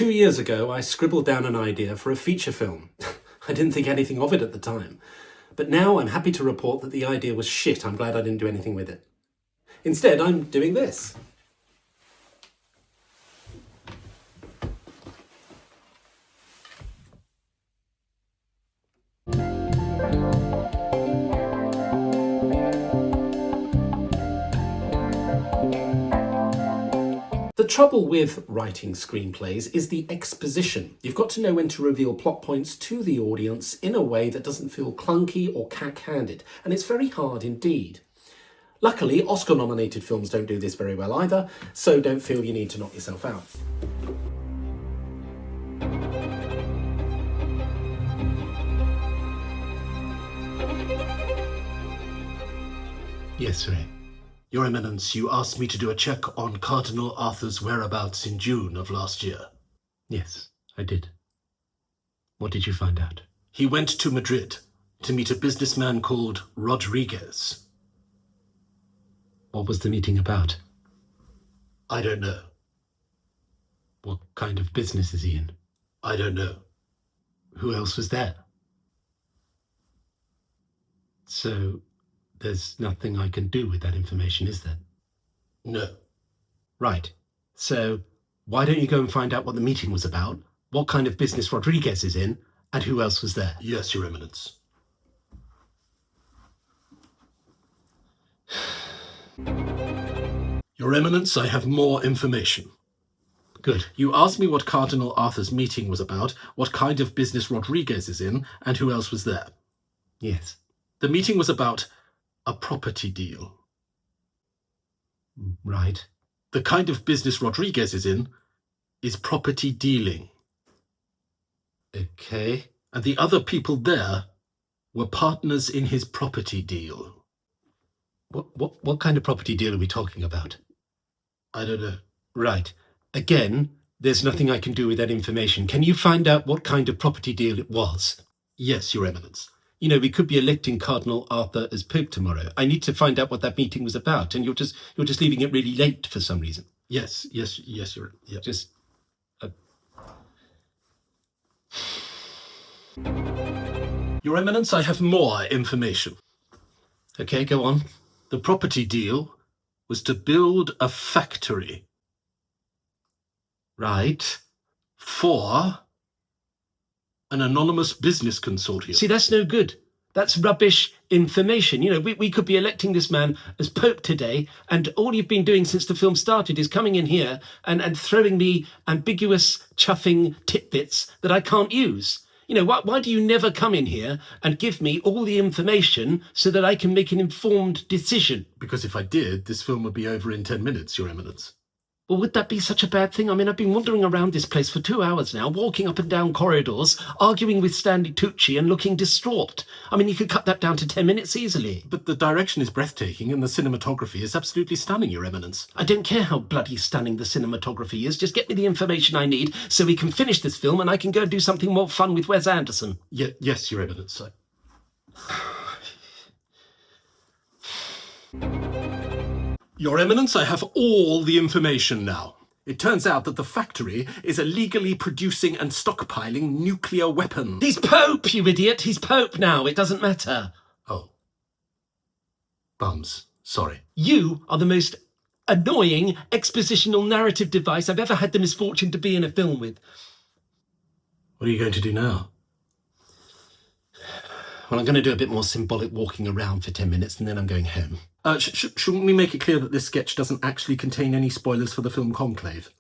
2 years ago, I scribbled down an idea for a feature film. I didn't think anything of it at the time. But now I'm happy to report that the idea was shit. I'm glad I didn't do anything with it. Instead, I'm doing this. The trouble with writing screenplays is the exposition. You've got to know when to reveal plot points to the audience in a way that doesn't feel clunky or cack-handed, and it's very hard indeed. Luckily, Oscar-nominated films don't do this very well either, so don't feel you need to knock yourself out. Yes, Ray. Your Eminence, you asked me to do a check on Cardinal Arthur's whereabouts in June of last year. Yes, I did. What did you find out? He went to Madrid to meet a businessman called Rodriguez. What was the meeting about? I don't know. What kind of business is he in? I don't know. Who else was there? So, there's nothing I can do with that information, is there? No. Right. So, why don't you go and find out what the meeting was about, what kind of business Rodriguez is in, and who else was there? Yes, Your Eminence. Your Eminence, I have more information. Good. You asked me what Cardinal Arthur's meeting was about, what kind of business Rodriguez is in, and who else was there. Yes. The meeting was about a property deal. Right. The kind of business Rodriguez is in is property dealing. Okay. And the other people there were partners in his property deal. What kind of property deal are we talking about? I don't know. Right. Again, there's nothing I can do with that information. Can you find out what kind of property deal it was? Yes, Your Eminence. You know, we could be electing Cardinal Arthur as Pope tomorrow. I need to find out what that meeting was about, and you're just leaving it really late for some reason. Yes, Your... Yeah. Just... Your Eminence, I have more information. Okay, go on. The property deal was to build a factory. Right. For an anonymous business consortium. See, that's no good. That's rubbish information. You know, we could be electing this man as Pope today, and all you've been doing since the film started is coming in here and throwing me ambiguous, chuffing tidbits that I can't use. You know, why do you never come in here and give me all the information so that I can make an informed decision? Because if I did, this film would be over in 10 minutes, Your Eminence. Well, would that be such a bad thing? I mean, I've been wandering around this place for 2 hours now, walking up and down corridors, arguing with Stanley Tucci and looking distraught. I mean, you could cut that down to 10 minutes easily. But the direction is breathtaking and the cinematography is absolutely stunning, Your Eminence. I don't care how bloody stunning the cinematography is. Just get me the information I need so we can finish this film and I can go do something more fun with Wes Anderson. Yes, Your Eminence. Your Eminence, I have all the information now. It turns out that the factory is illegally producing and stockpiling nuclear weapons. He's Pope, you idiot! He's Pope now, it doesn't matter. Oh. Bums. Sorry. You are the most annoying expositional narrative device I've ever had the misfortune to be in a film with. What are you going to do now? Well, I'm going to do a bit more symbolic walking around for 10 minutes and then I'm going home. Shouldn't we make it clear that this sketch doesn't actually contain any spoilers for the film Conclave?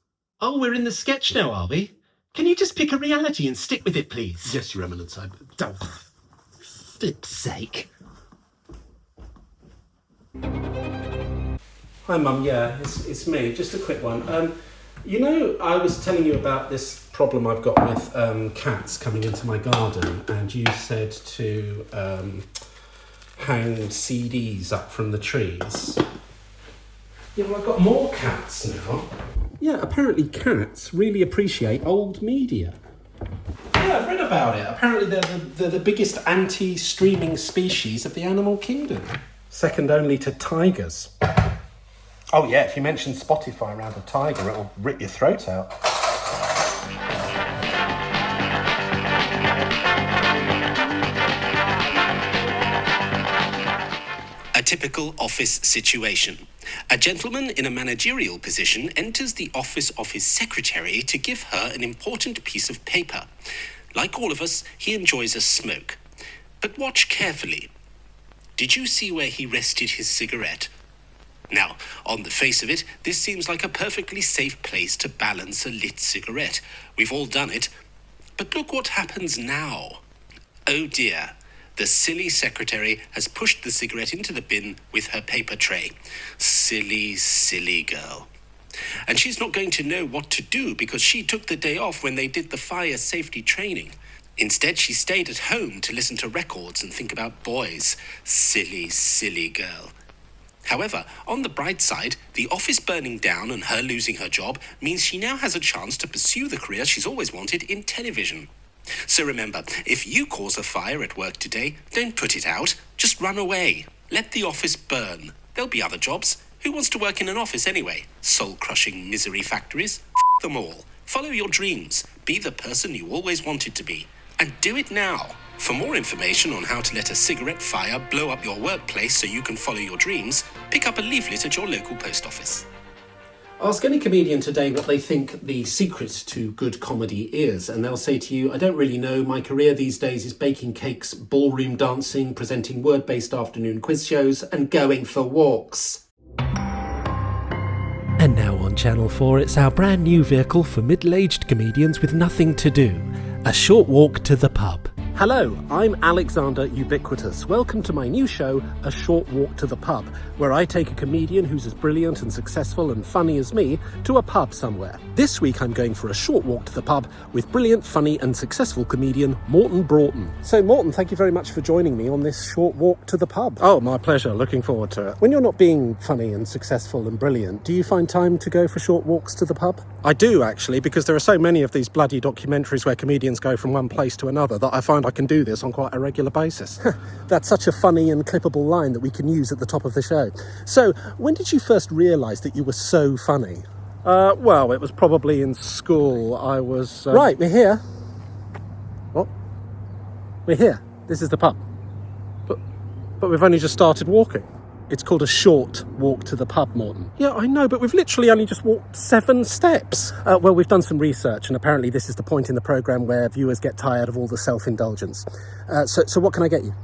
Oh, we're in the sketch now, are we? Can you just pick a reality and stick with it, please? Yes, Your Eminence. Oh, flip's sake. Hi, Mum. Yeah, it's me. Just a quick one. You know, I was telling you about this problem I've got with cats coming into my garden, and you said to hang CDs up from the trees. Yeah, well, I've got more cats now. Yeah, apparently cats really appreciate old media. Yeah, I've read about it. Apparently they're the biggest anti-streaming species of the animal kingdom. Second only to tigers. Oh yeah, if you mention Spotify around a tiger, it'll rip your throat out. typical office situation. A gentleman in a managerial position enters the office of his secretary to give her an important piece of paper. Like all of us, he enjoys a smoke. But watch carefully. Did you see where he rested his cigarette? Now, on the face of it, this seems like a perfectly safe place to balance a lit cigarette. We've all done it. But look what happens now. Oh dear. The silly secretary has pushed the cigarette into the bin with her paper tray. Silly, silly girl. And she's not going to know what to do because she took the day off when they did the fire safety training. Instead, she stayed at home to listen to records and think about boys. Silly, silly girl. However, on the bright side, the office burning down and her losing her job means she now has a chance to pursue the career she's always wanted in television. So remember, if you cause a fire at work today, don't put it out. Just run away. Let the office burn. There'll be other jobs. Who wants to work in an office anyway? Soul-crushing misery factories? F them all. Follow your dreams. Be the person you always wanted to be. And do it now. For more information on how to let a cigarette fire blow up your workplace so you can follow your dreams, pick up a leaflet at your local post office. Ask any comedian today what they think the secret to good comedy is, and they'll say to you, I don't really know, my career these days is baking cakes, ballroom dancing, presenting word-based afternoon quiz shows, and going for walks. And now on Channel 4, it's our brand new vehicle for middle-aged comedians with nothing to do. A short walk to the pub. Hello, I'm Alexander Ubiquitous. Welcome to my new show, A Short Walk to the Pub, where I take a comedian who's as brilliant and successful and funny as me to a pub somewhere. This week I'm going for a short walk to the pub with brilliant, funny and successful comedian Morton Broughton. So Morton, thank you very much for joining me on this short walk to the pub. Oh, my pleasure. Looking forward to it. When you're not being funny and successful and brilliant, do you find time to go for short walks to the pub? I do, actually, because there are so many of these bloody documentaries where comedians go from one place to another that I find I can do this on quite a regular basis. That's such a funny and clippable line that we can use at the top of the show. So, when did you first realise that you were so funny? Well, it was probably in school. I was... Right, we're here. What? We're here. This is the pub. But we've only just started walking. It's called a short walk to the pub, Morton. Yeah, I know, but we've literally only just walked 7 steps. Well, we've done some research, and apparently this is the point in the programme where viewers get tired of all the self-indulgence. So what can I get you?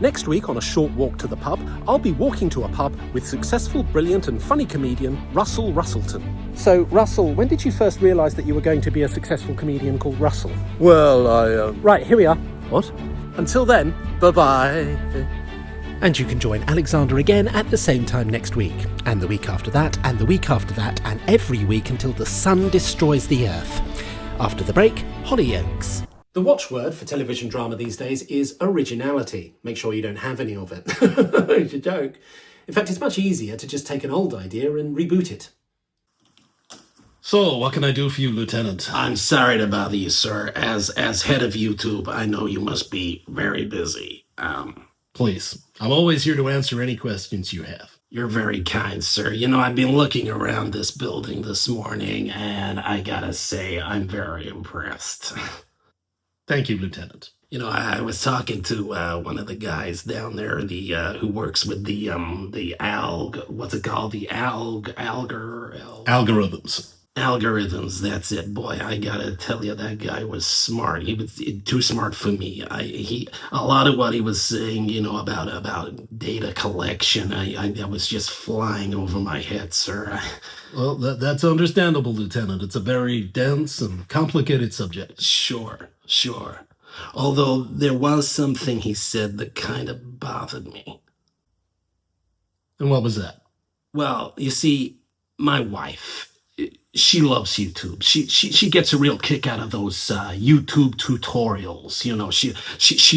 Next week on A Short Walk to the Pub, I'll be walking to a pub with successful, brilliant and funny comedian Russell Russellton. So, Russell, when did you first realise that you were going to be a successful comedian called Russell? Well, Right, here we are. What? Until then, bye-bye. And you can join Alexander again at the same time next week, and the week after that, and the week after that, and every week until the sun destroys the earth. After the break, Hollyoaks. The watchword for television drama these days is originality. Make sure you don't have any of it. It's a joke. In fact, it's much easier to just take an old idea and reboot it. So, what can I do for you, Lieutenant? I'm sorry to bother you, sir. As head of YouTube, I know you must be very busy. Please, I'm always here to answer any questions you have. You're very kind, sir. You know, I've been looking around this building this morning, and I gotta say, I'm very impressed. Thank you, Lieutenant. You know, I was talking to one of the guys down there, who works with the Algorithms. Algorithms, that's it. Boy, I gotta tell you, that guy was smart. He was too smart for me. A lot of what he was saying, you know, about data collection, I was just flying over my head, sir. Well, that's understandable, Lieutenant. It's a very dense and complicated subject. Sure. Although there was something he said that kind of bothered me. And what was that? Well, you see, my wife, she loves YouTube. She gets a real kick out of those YouTube tutorials. You know, she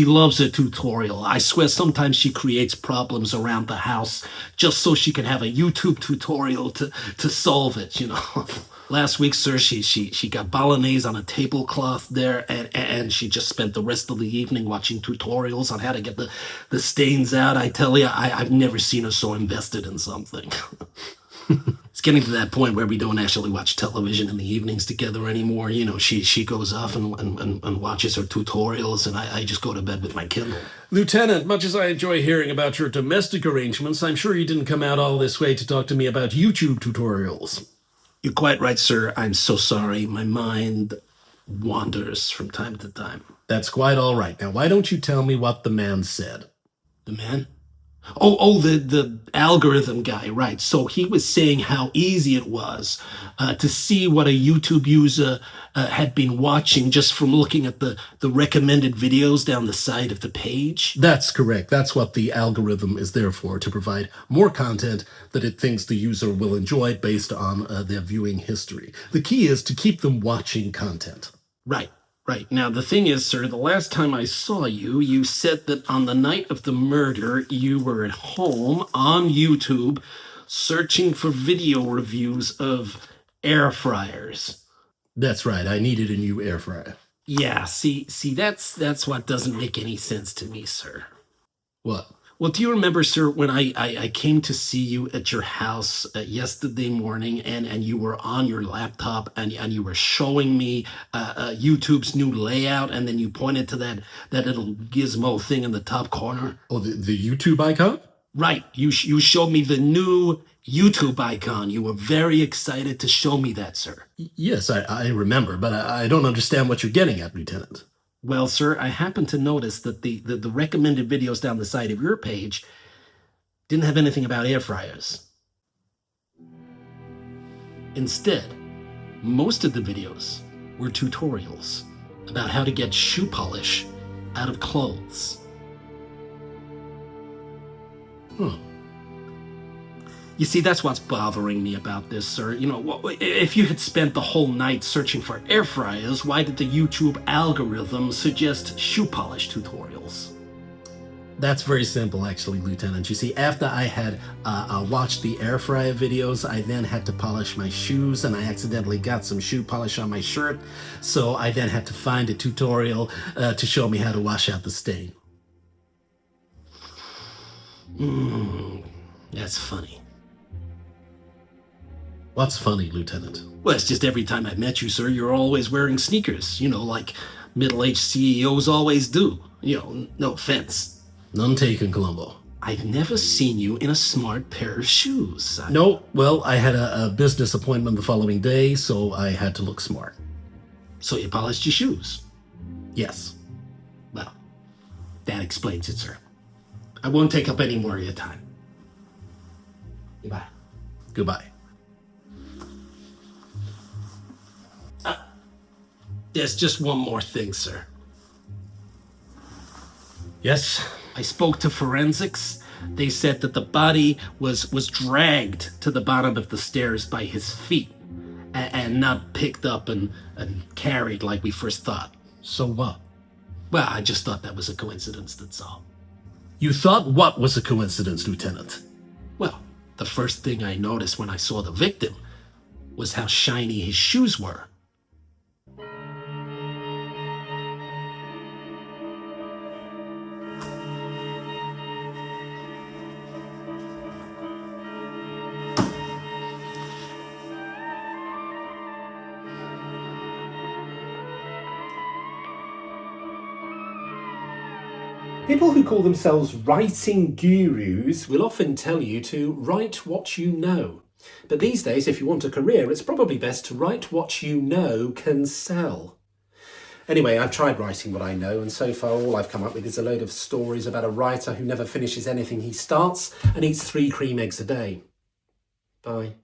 loves a tutorial. I swear sometimes she creates problems around the house just so she can have a YouTube tutorial to solve it, you know. Last week, sir, she got bolognese on a tablecloth there, and she just spent the rest of the evening watching tutorials on how to get the stains out. I tell you, I've never seen her so invested in something. It's getting to that point where we don't actually watch television in the evenings together anymore. You know, she goes off and watches her tutorials, and I just go to bed with my Kindle. Lieutenant, much as I enjoy hearing about your domestic arrangements, I'm sure you didn't come out all this way to talk to me about YouTube tutorials. You're quite right, sir. I'm so sorry. My mind wanders from time to time. That's quite all right. Now, why don't you tell me what the man said? The man? The algorithm guy, right. So he was saying how easy it was to see what a YouTube user had been watching just from looking at the recommended videos down the side of the page. That's correct. That's what the algorithm is there for, to provide more content that it thinks the user will enjoy based on their viewing history. The key is to keep them watching content. Right. Now, the thing is, sir, the last time I saw you, you said that on the night of the murder, you were at home on YouTube searching for video reviews of air fryers. That's right. I needed a new air fryer. Yeah, see, that's what doesn't make any sense to me, sir. What? Well, do you remember, sir, when I came to see you at your house yesterday morning and you were on your laptop and you were showing me YouTube's new layout, and then you pointed to that little gizmo thing in the top corner? Oh, the YouTube icon? Right. You showed me the new YouTube icon. You were very excited to show me that, sir. Yes, I remember, but I don't understand what you're getting at, Lieutenant. Well, sir, I happened to notice that the recommended videos down the side of your page didn't have anything about air fryers. Instead, most of the videos were tutorials about how to get shoe polish out of clothes. You see, that's what's bothering me about this, sir. You know, if you had spent the whole night searching for air fryers, why did the YouTube algorithm suggest shoe polish tutorials? That's very simple, actually, Lieutenant. You see, after I had watched the air fryer videos, I then had to polish my shoes, and I accidentally got some shoe polish on my shirt, so I then had to find a tutorial to show me how to wash out the stain. That's funny. What's funny, Lieutenant? Well, it's just every time I met you, sir, you're always wearing sneakers, you know, like middle-aged CEOs always do. You know, no offense. None taken, Columbo. I've never seen you in a smart pair of shoes. No, well, I had a business appointment the following day, so I had to look smart. So you polished your shoes? Yes. Well, that explains it, sir. I won't take up any more of your time. Goodbye. Goodbye. There's just one more thing, sir. Yes? I spoke to forensics. They said that the body was dragged to the bottom of the stairs by his feet and not picked up and carried like we first thought. So what? Well, I just thought that was a coincidence, that's all. You thought what was a coincidence, Lieutenant? Well, the first thing I noticed when I saw the victim was how shiny his shoes were. People who call themselves writing gurus will often tell you to write what you know. But these days, if you want a career, it's probably best to write what you know can sell. Anyway, I've tried writing what I know, and so far all I've come up with is a load of stories about a writer who never finishes anything he starts and eats 3 cream eggs a day. Bye.